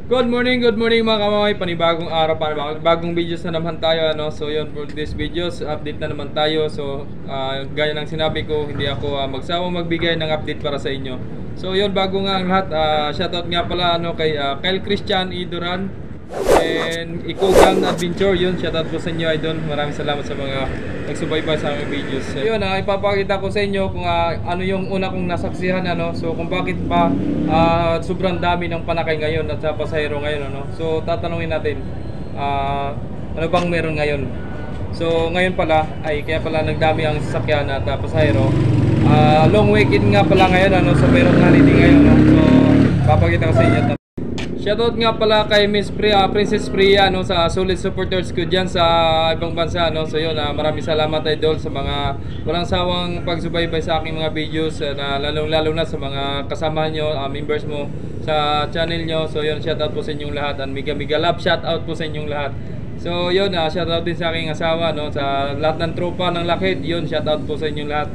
Good morning mga kamamay. Panibagong araw, panibagong videos na naman tayo, ano. So yun, for this videos, update na naman tayo. So gaya ng sinabi ko, hindi ako magsawang magbigay ng update para sa inyo. So yun, bago nga ang lahat, shoutout nga pala kay Kyle Christian Iduran and Ikogang Adventure. Yun, shoutout po sa inyo, idol. Maraming salamat sa mga nagsubaybay sa aming videos. So yun, ipapakita ko sa inyo kung ano yung una kong nasaksihan, ano. So kung bakit pa sobrang dami ng panakay ngayon at sa pasahero ngayon, ano. So tatanungin natin, ano bang meron ngayon. So ngayon pala ay kaya pala nagdami ang sasakyan at pasahero. Long weekend nga pala ngayon, ano. So meron holiday ngayon, no? So papakita ko sa inyo. Shoutout nga pala kay Miss Princess Priya, no, sa solid supporters ko dyan sa ibang bansa, no. So yun, maraming salamat, idol, sa mga walang sawang pagsubaybay sa aking mga videos, na lalo na sa mga kasama nyo, members mo sa channel nyo. So yun, shoutout po sa inyong lahat, and mega love shoutout po sa inyong lahat. So yun, shoutout din sa aking asawa, no, sa lahat ng tropa ng Lakid. Yun, shoutout po sa inyong lahat.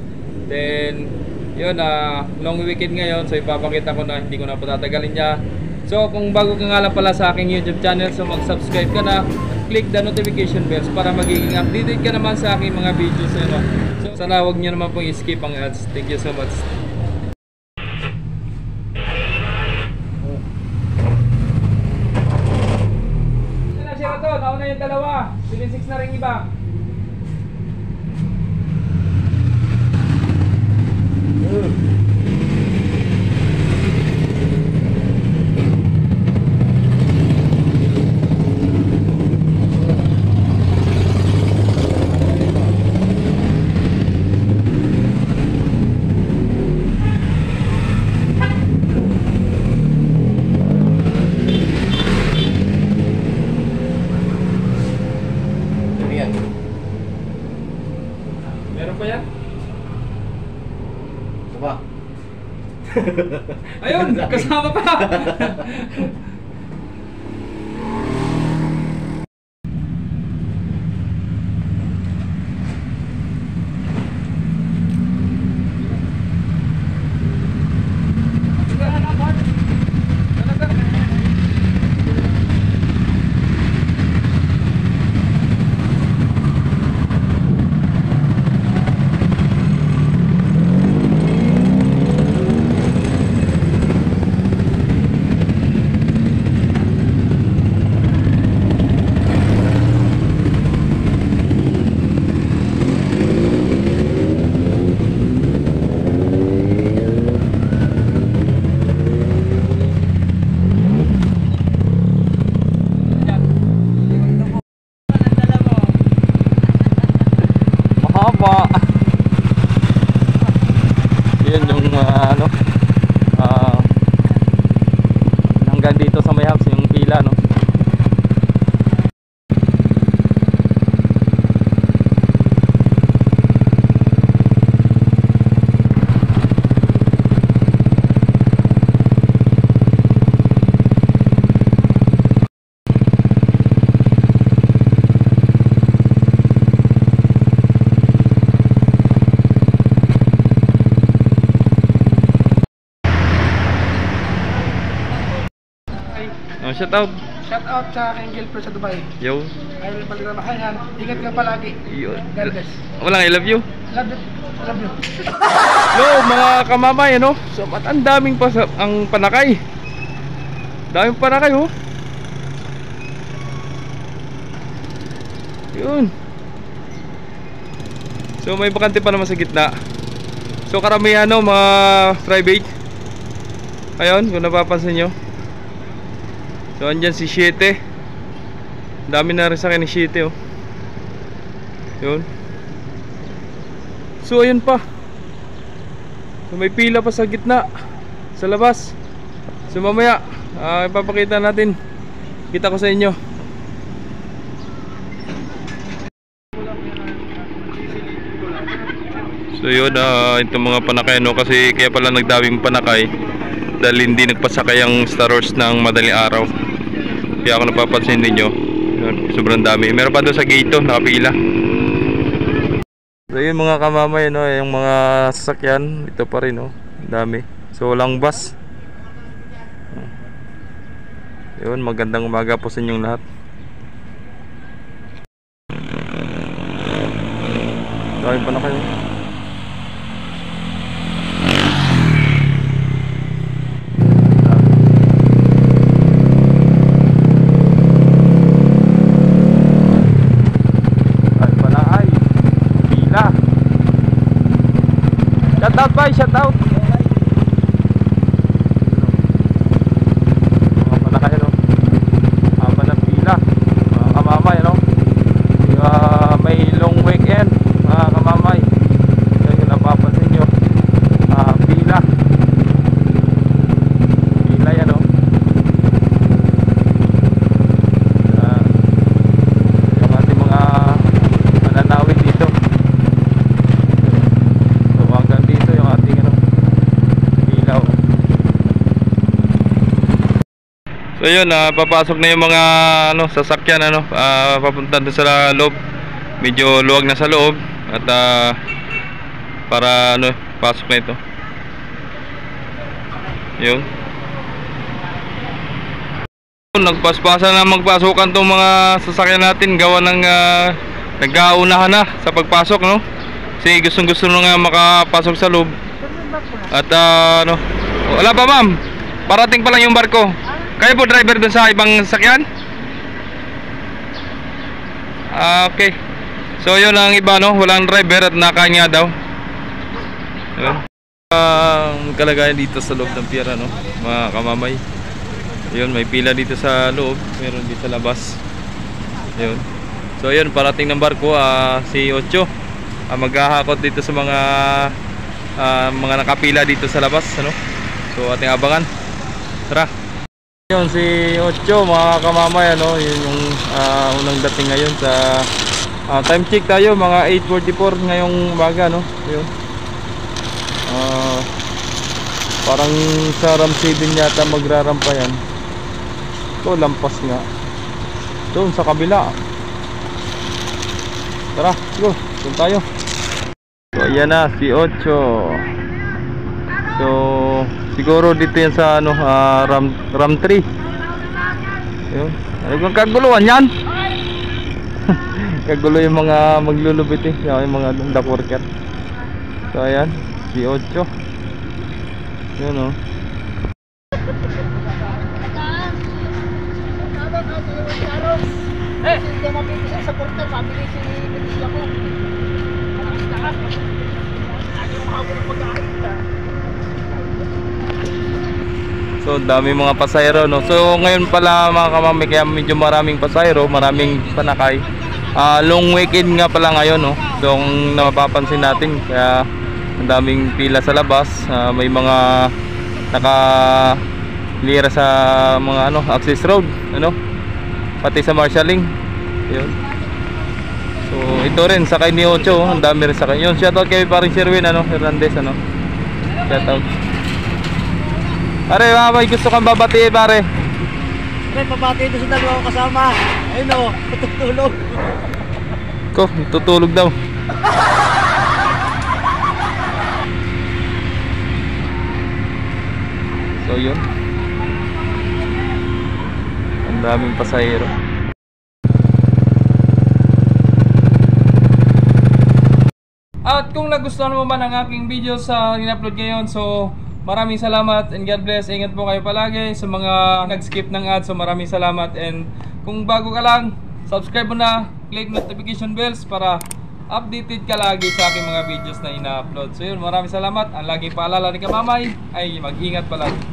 Then yun, long weekend ngayon, so ipapakita ko na, hindi ko na patatagalin niya. So kung bago ka nga lang pala sa aking YouTube channel, so mag-subscribe ka na, click the notification bells para magiging updated ka naman sa aking mga videos, ano. So sana huwag nyo naman pong i-skip ang ads. Thank you so much. Ito na siya ito, nauna yung dalawa, 76 na rin iba. Meron pa yan? Ba? Ayun, kasama pa. Yun yung hanggang dito sa may house yung pila, no. Shout out. Shout out sa aking girlfriend sa Dubai. Yo. I will pagtrabahan. Ingat ka palagi. Yun. God bless. Walang I love you. Love you. Love you. Hello mga kamamay, ano. So ang daming ang panakay. Daming panakay, oh. Yun. So may bakante pa naman sa gitna. So karamihan, no, mga private. Ayun, kung napapansin nyo. So andyan si 7. Dami na rin sa akin ni 7, oh. Yun. So ayun pa. So may pila pa sa gitna, sa labas. So mamaya ipapakita natin. Kita ko sa inyo. So yun, itong mga panakay, no, kasi kaya pala nagdaming panakay dahil hindi nagpasakay ang Star Wars ng madaling araw. Kaya ako napapansin ninyo, sobrang dami. Meron pa doon sa gate, nakapila. So yun mga kamamay, no, yung mga sasakyan ito pa rin, no, dami. So walang bus. Yun, magandang umaga po sa inyong lahat. Dahil pa na kayo. Dahil pa na ay pila. Shout out bye, shout out. May long weekend mga kamamay, kaya napapansin nyo pila yan o. Yung ating mga mananawid dito, so hanggang dito yung ating pila o. So yun, papasok na yung mga sasakyan papunta doon sa loob. Medyo luwag na sa loob at para pasok na ito. Yun. Nagpaspasan na magpasukan tong mga sasakyan natin, gawa ng nag-aunahan na sa pagpasok, no? Kasi gustong-gusto na nga makapasok sa loob. At wala pa ma'am, parating pa lang yung barko. Kayo po driver dun sa ibang sasakyan? Okay. So yun ang iba, walang driver at nakaanya daw. Yun. Ang kalagayan dito sa loob ng pier, mga kamamay. Yun, may pila dito sa loob, meron dito sa labas. Yun. So yun, parating ng barko si Ocho. Maghahakot dito sa mga nakapila dito sa labas, So ating abangan. Tara. Yun si Ocho, mga kamamay, yun yung unang dating ngayon sa time check tayo, mga 8:44 ngayong umaga, Yun. Parang sa Ram 7 yata magrarampa yan. Ito, lampas nga doon sa kabila. Tara, go, doon tayo. So ayan na si Ocho. So siguro dito yan sa Ram 3. Yun. Ano kung kaguluhan yan? Kagulo yung mga maglulubit yung mga dock worker. So ayan, si Ocho. Yun sa portal, sabi ni si Betis ako. So dami mga pasahero, So ngayon pala mga kamamay, kaya medyo maraming pasahero, maraming panakay. Long weekend nga pala ngayon, So kung napapansin natin, kaya ang daming pila sa labas. May mga naka-lira sa mga access road, pati sa marshalling. Yun. So ito rin sakay ni Ocho, ang dami rin sakay. Yun, shoutout kay paring Sherwin Hernandez, shoutout. Pare, may gusto kang babati, pare. Pare, pabati ito sa dalawa ko kasama. Ayun tutulog. Ko, tutulog daw. So yun, ang daming pasahero. At kung nagustuhan mo man ang aking video sa in-upload ngayon, so maraming salamat and God bless. Ingat po kayo palagi sa mga nag-skip ng ads. So maraming salamat, and kung bago ka lang, subscribe mo na, click notification bells para updated ka lagi sa aking mga videos na ina-upload. So yun, maraming salamat. Ang laging paalala ni Kamamay ay mag-ingat palagi.